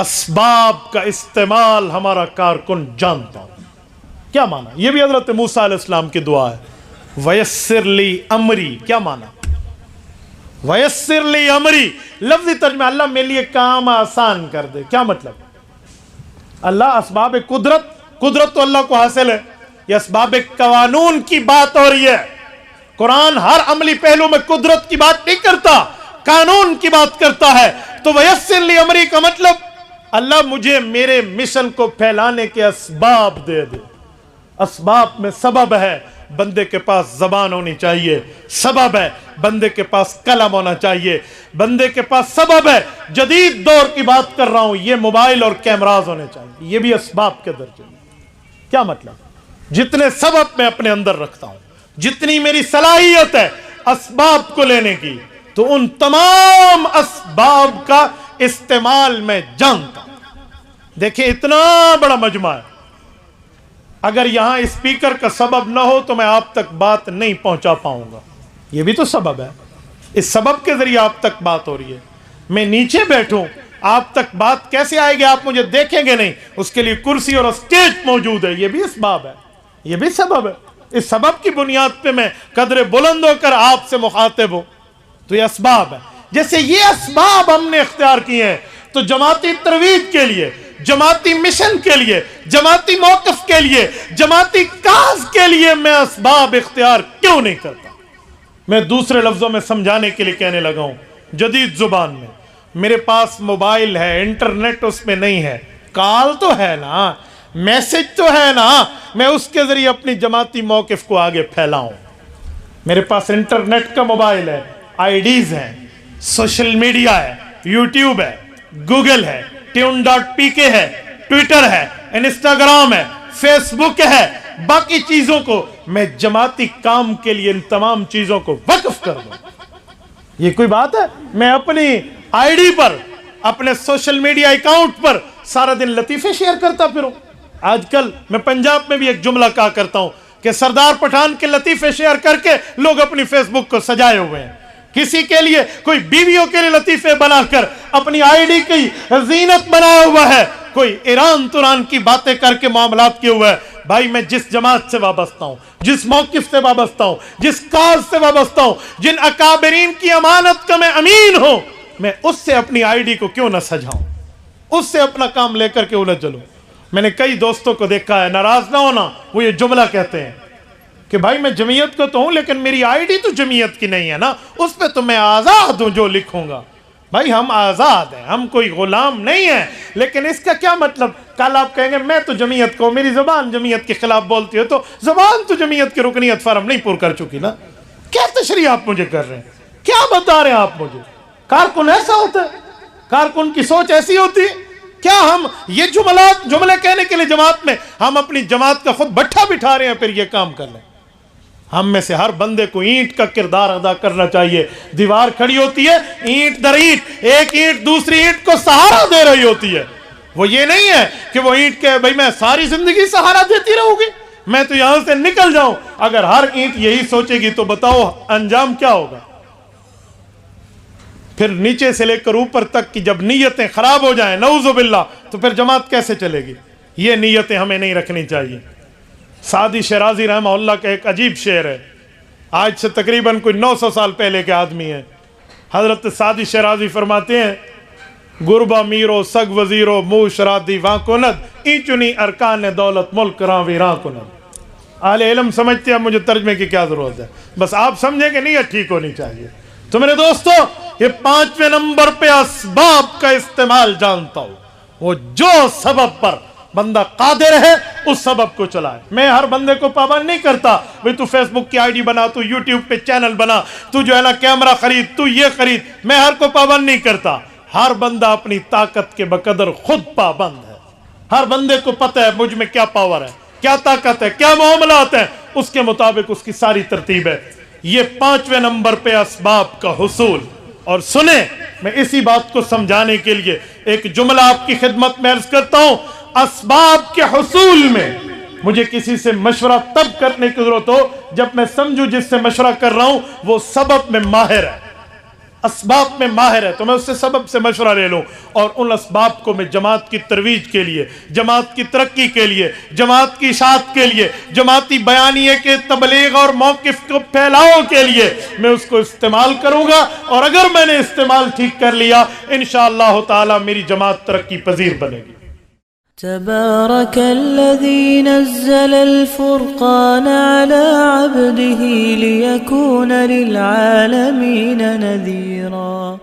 اسباب کا استعمال ہمارا کارکن جانتا ہوں. کیا مانا؟ یہ بھی حضرت موسیٰ علیہ السلام کی دعا ہے. ویسر لی امری، کیا مانا؟ ویسر لی امری لفظی ترجمہ اللہ میرے لیے کام آسان کر دے. کیا مطلب؟ اللہ اسباب قدرت تو اللہ کو حاصل ہے. یہ اسباب قانون کی بات ہو رہی ہے. قرآن ہر عملی پہلو میں قدرت کی بات نہیں کرتا، قانون کی بات کرتا ہے. تو ویسر لی امری کا مطلب اللہ مجھے میرے مشن کو پھیلانے کے اسباب دے دے. اسباب میں سبب ہے بندے کے پاس زبان ہونی چاہیے، سبب ہے بندے کے پاس قلم ہونا چاہیے، بندے کے پاس سبب ہے. جدید دور کی بات کر رہا ہوں، یہ موبائل اور کیمراز ہونے چاہیے. یہ بھی اسباب کے درجے میں. کیا مطلب؟ جتنے سبب میں اپنے اندر رکھتا ہوں، جتنی میری صلاحیت ہے اسباب کو لینے کی، تو ان تمام اسباب کا استعمال میں جانتا ہوں. دیکھیں اتنا بڑا مجمع ہے، اگر یہاں اسپیکر کا سبب نہ ہو تو میں آپ تک بات نہیں پہنچا پاؤں گا. یہ بھی تو سبب ہے. اس سبب کے ذریعے آپ تک بات ہو رہی ہے. میں نیچے بیٹھوں، آپ تک بات کیسے آئے گی؟ آپ مجھے دیکھیں گے نہیں. اس کے لیے کرسی اور اسٹیج موجود ہے. یہ بھی اسباب ہے، یہ بھی سبب ہے. اس سبب کی بنیاد پہ میں قدر بلند ہو کر آپ سے مخاطب ہوں. تو یہ اسباب ہے. جیسے یہ اسباب ہم نے اختیار کیے ہیں، تو جماعتی ترویج کے لیے، جماعتی مشن کے لیے، جماعتی موقف کے لیے، جماعتی کاز کے لیے میں اسباب اختیار کیوں نہیں کرتا؟ میں دوسرے لفظوں میں سمجھانے کے لیے کہنے لگا ہوں جدید زبان میں. میرے پاس موبائل ہے، انٹرنیٹ اس میں نہیں ہے، کال تو ہے نا، میسج تو ہے نا، میں اس کے ذریعے اپنی جماعتی موقف کو آگے پھیلاؤں. میرے پاس انٹرنیٹ کا موبائل ہے، آئی ڈیز ہیں، سوشل میڈیا ہے، یوٹیوب ہے، گوگل ہے، tune.pk ہے، ٹویٹر ہے، انسٹاگرام ہے، فیس بک ہے. باقی چیزوں کو میں جماعتی کام کے لیے ان تمام چیزوں کو وقف کر دوں. یہ کوئی بات ہے؟ میں اپنی آئی ڈی پر، اپنے سوشل میڈیا اکاؤنٹ پر سارا دن لطیفے شیئر کرتا پھروں. آج کل میں پنجاب میں بھی ایک جملہ کہا کرتا ہوں کہ سردار پٹھان کے لطیفے شیئر کر کے لوگ اپنی فیس بک کو سجائے ہوئے ہیں. کسی کے لیے، کوئی بیویوں کے لیے لطیفے بنا کر اپنی آئی ڈی کی زینت بنایا ہوا ہے، کوئی ایران توران کی باتیں کر کے معاملات کیے ہوا ہے. بھائی میں جس جماعت سے وابستہ ہوں، جس موقف سے وابستہ ہوں، جس کاز سے وابستہ ہوں، جن اکابرین کی امانت کا میں امین ہوں، میں اس سے اپنی آئی ڈی کو کیوں نہ سجاؤں، اس سے اپنا کام لے کر کیوں نہ چلوں. میں نے کئی دوستوں کو دیکھا ہے، ناراض نہ ہونا، وہ یہ جملہ کہتے ہیں کہ بھائی میں جمعیت کو تو ہوں لیکن میری آئی ڈی تو جمعیت کی نہیں ہے نا، اس پہ تو میں آزاد ہوں جو لکھوں گا. بھائی ہم آزاد ہیں، ہم کوئی غلام نہیں ہیں. لیکن اس کا کیا مطلب؟ کل آپ کہیں گے میں تو جمعیت کو، میری زبان جمعیت کے خلاف بولتی ہے، تو زبان تو جمعیت کی رکنیت فارم نہیں پور کر چکی نا. کیا تشریح آپ مجھے کر رہے ہیں؟ کیا بتا رہے ہیں آپ مجھے؟ کارکن ایسا ہوتا ہے؟ کارکن کی سوچ ایسی ہوتی ہے؟ کیا ہم یہ جملے کہنے کے لیے جماعت میں ہم اپنی جماعت کا خود بٹھا بٹھا رہے ہیں پھر یہ کام کر لیں؟ ہم میں سے ہر بندے کو اینٹ کا کردار ادا کرنا چاہیے. دیوار کھڑی ہوتی ہے اینٹ در اینٹ، ایک اینٹ دوسری اینٹ کو سہارا دے رہی ہوتی ہے. وہ یہ نہیں ہے کہ وہ اینٹ کے بھائی میں ساری زندگی سہارا دیتی رہوں گی، میں تو یہاں سے نکل جاؤں. اگر ہر اینٹ یہی سوچے گی تو بتاؤ انجام کیا ہوگا؟ پھر نیچے سے لے کر اوپر تک کی جب نیتیں خراب ہو جائیں نعوذ باللہ، تو پھر جماعت کیسے چلے گی؟ یہ نیتیں ہمیں نہیں رکھنی چاہیے. سعدی شیرازی رحمہ اللہ کا ایک عجیب شعر ہے، آج سے تقریباً کوئی 900 سال پہلے کے آدمی ہیں. حضرت سعدی شیرازی فرماتے ہیں گربا میرو سگ وزیرو مو شرادی واں کند اینچنی ارکان دولت ملک راں ویراں کند. اہل علم سمجھتے ہیں، مجھے ترجمے کی کیا ضرورت ہے، بس آپ سمجھیں کہ نیت ٹھیک ہونی چاہیے. تو میرے دوستو یہ 5ویں نمبر پہ اسباب کا استعمال جانتا ہوں. وہ جو سبب پر بندہ قادر ہے اس سبب کو چلائے. میں ہر بندے کو پابند نہیں کرتا بھئی تو فیس بک کی آئی ڈی بنا، تو یوٹیوب پہ چینل بنا، تو جو ہے نا کیمرہ خرید، تو یہ خرید. میں ہر کو پابند نہیں کرتا. ہر بندہ اپنی طاقت کے بقدر خود پابند ہے. ہر بندے کو پتہ ہے مجھ میں کیا پاور ہے، کیا طاقت ہے، کیا معاملات ہیں، اس کے مطابق اس کی ساری ترتیب ہے. یہ 5ویں نمبر پہ اسباب کا حصول. اور سنیں میں اسی بات کو سمجھانے کے لیے ایک جملہ آپ کی خدمت میں عرض کرتا ہوں. اسباب کے حصول میں مجھے کسی سے مشورہ تب کرنے کی ضرورت ہو جب میں سمجھوں جس سے مشورہ کر رہا ہوں وہ سبب میں ماہر ہے. اسباب میں ماہر ہے تو میں اس سے سبب سے مشورہ لے لوں، اور ان اسباب کو میں جماعت کی ترویج کے لیے، جماعت کی ترقی کے لیے، جماعت کی اشاعت کے لیے، جماعتی بیانیے کے تبلیغ اور موقف کو پھیلاؤ کے لیے میں اس کو استعمال کروں گا، اور اگر میں نے استعمال ٹھیک کر لیا انشاءاللہ تعالی میری جماعت ترقی پذیر بنے گی۔ تبارك الذي نزل الفرقان على عبده ليكون للعالمين نذيرا